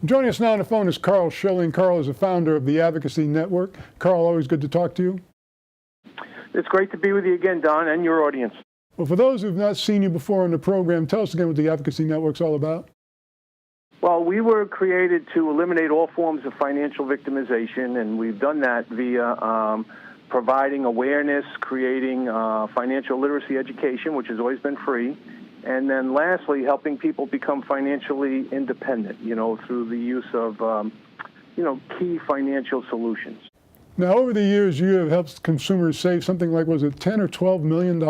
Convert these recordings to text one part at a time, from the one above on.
Joining us now on the phone is Carl Schilling. Carl is the founder of the Advocacy Network. Carl, always good to talk to you. It's great to be with you again, Don, and your audience. Well, for those who've not seen you before on the program, tell us again what the Advocacy Network's all about. Well, we were created to eliminate all forms of financial victimization, and we've done that via providing awareness, creating financial literacy education, which has always been free, and then lastly, helping people become financially independent, through the use of, key financial solutions. Now, over the years, you have helped consumers save something like, was it $10 or $12 million?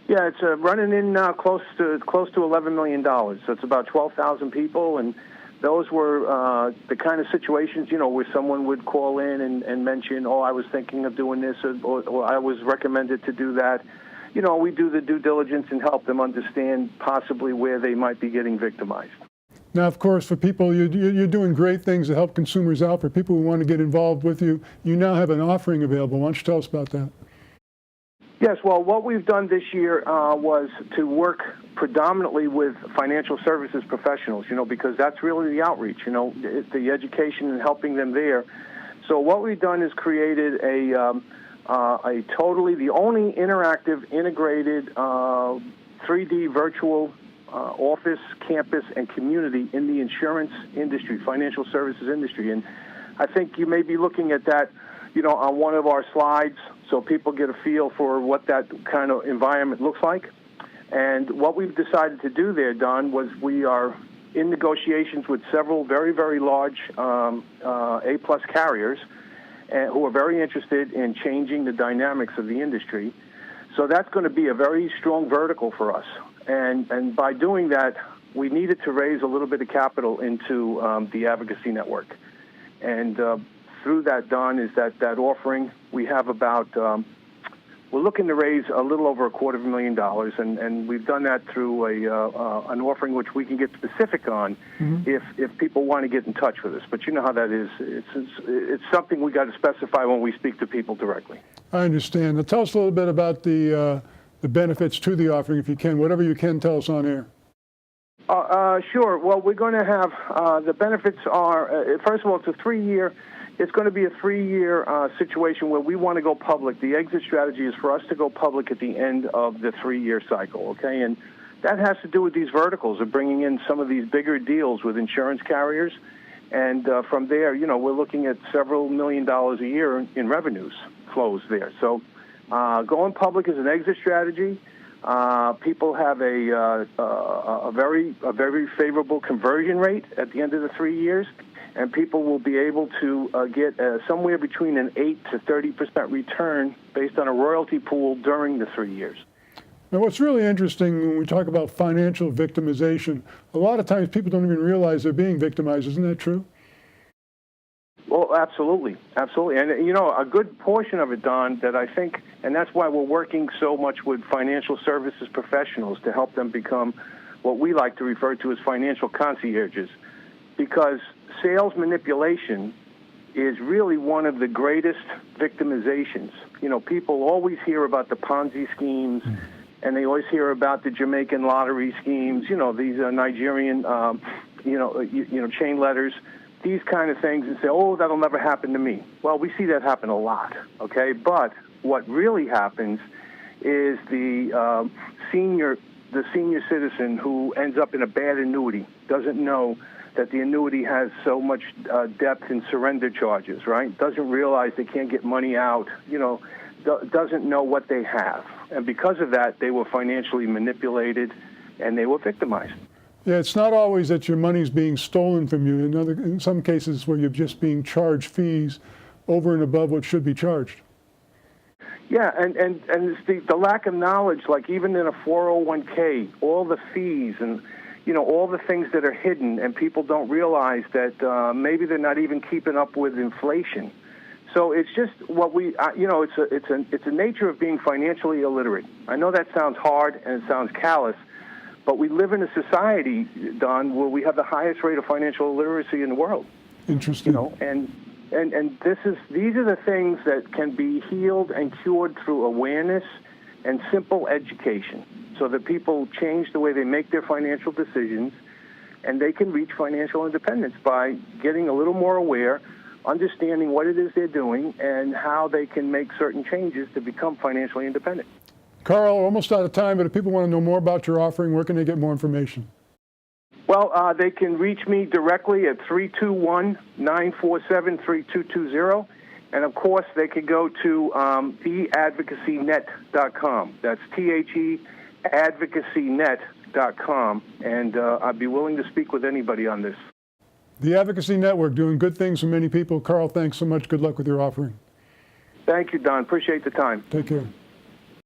Yeah, it's running in close to $11 million. So it's about 12,000 people, and those were the kind of situations, where someone would call in and mention, oh, I was thinking of doing this, or I was recommended to do that. We do the due diligence and help them understand possibly where they might be getting victimized. Now, of course, for people, you're doing great things to help consumers out. For people who want to get involved with you, you now have an offering available. Why don't you tell us about that? Yes, well, what we've done this year was to work predominantly with financial services professionals, because that's really the outreach, the education and helping them there. So what we've done is created the only interactive, integrated 3D virtual office, campus, and community in the insurance industry, financial services industry. And I think you may be looking at that, on one of our slides, so people get a feel for what that kind of environment looks like. And what we've decided to do there, Don, was we are in negotiations with several very, very large A-plus carriers who are very interested in changing the dynamics of the industry. So that's going to be a very strong vertical for us. And by doing that, we needed to raise a little bit of capital into the Advocacy Network. And through that, Don, is that offering. We have about, we're looking to raise a little over $250,000, and we've done that through an offering which we can get specific on if people want to get in touch with us. But you know how that is. It's something we got to specify when we speak to people directly. I understand. Now, tell us a little bit about the benefits to the offering, if you can, whatever you can tell us on air. Sure. Well, we're going to have the benefits are, first of all, it's going to be a 3-year situation where we want to go public. The exit strategy is for us to go public at the end of the 3-year cycle, okay? And that has to do with these verticals of bringing in some of these bigger deals with insurance carriers. And from there, we're looking at several $1 million a year in revenues flows there. So going public is an exit strategy. People have a very favorable conversion rate at the end of the 3 years, and people will be able to get somewhere between an 8 to 30% return based on a royalty pool during the 3 years. Now, what's really interesting when we talk about financial victimization, a lot of times people don't even realize they're being victimized. Isn't that true? Well, absolutely. Absolutely. And, a good portion of it, Don, that I think, and that's why we're working so much with financial services professionals to help them become what we like to refer to as financial concierges, because sales manipulation is really one of the greatest victimizations. People always hear about the Ponzi schemes, and they always hear about the Jamaican lottery schemes, these Nigerian, chain letters, these kind of things, and say, oh, that'll never happen to me. Well, we see that happen a lot, okay? But what really happens is the senior citizen who ends up in a bad annuity doesn't know that the annuity has so much depth in surrender charges, right? Doesn't realize they can't get money out, doesn't know what they have. And because of that, they were financially manipulated and they were victimized. Yeah, it's not always that your money's being stolen from you. In some cases where you're just being charged fees over and above what should be charged. Yeah, and it's the lack of knowledge, like even in a 401k, all the fees and, all the things that are hidden, and people don't realize that maybe they're not even keeping up with inflation. So it's just what it's a nature of being financially illiterate. I know that sounds hard and it sounds callous, but we live in a society, Don, where we have the highest rate of financial literacy in the world. Interesting. And these are the things that can be healed and cured through awareness and simple education, so that people change the way they make their financial decisions, and they can reach financial independence by getting a little more aware, understanding what it is they're doing, and how they can make certain changes to become financially independent. Carl, almost out of time, but if people want to know more about your offering, where can they get more information? Well, they can reach me directly at 321-947-3220. And, of course, they could go to theadvocacynet.com. That's THE advocacynet.com. And I'd be willing to speak with anybody on this. The Advocacy Network, doing good things for many people. Carl, thanks so much. Good luck with your offering. Thank you, Don. Appreciate the time. Take care.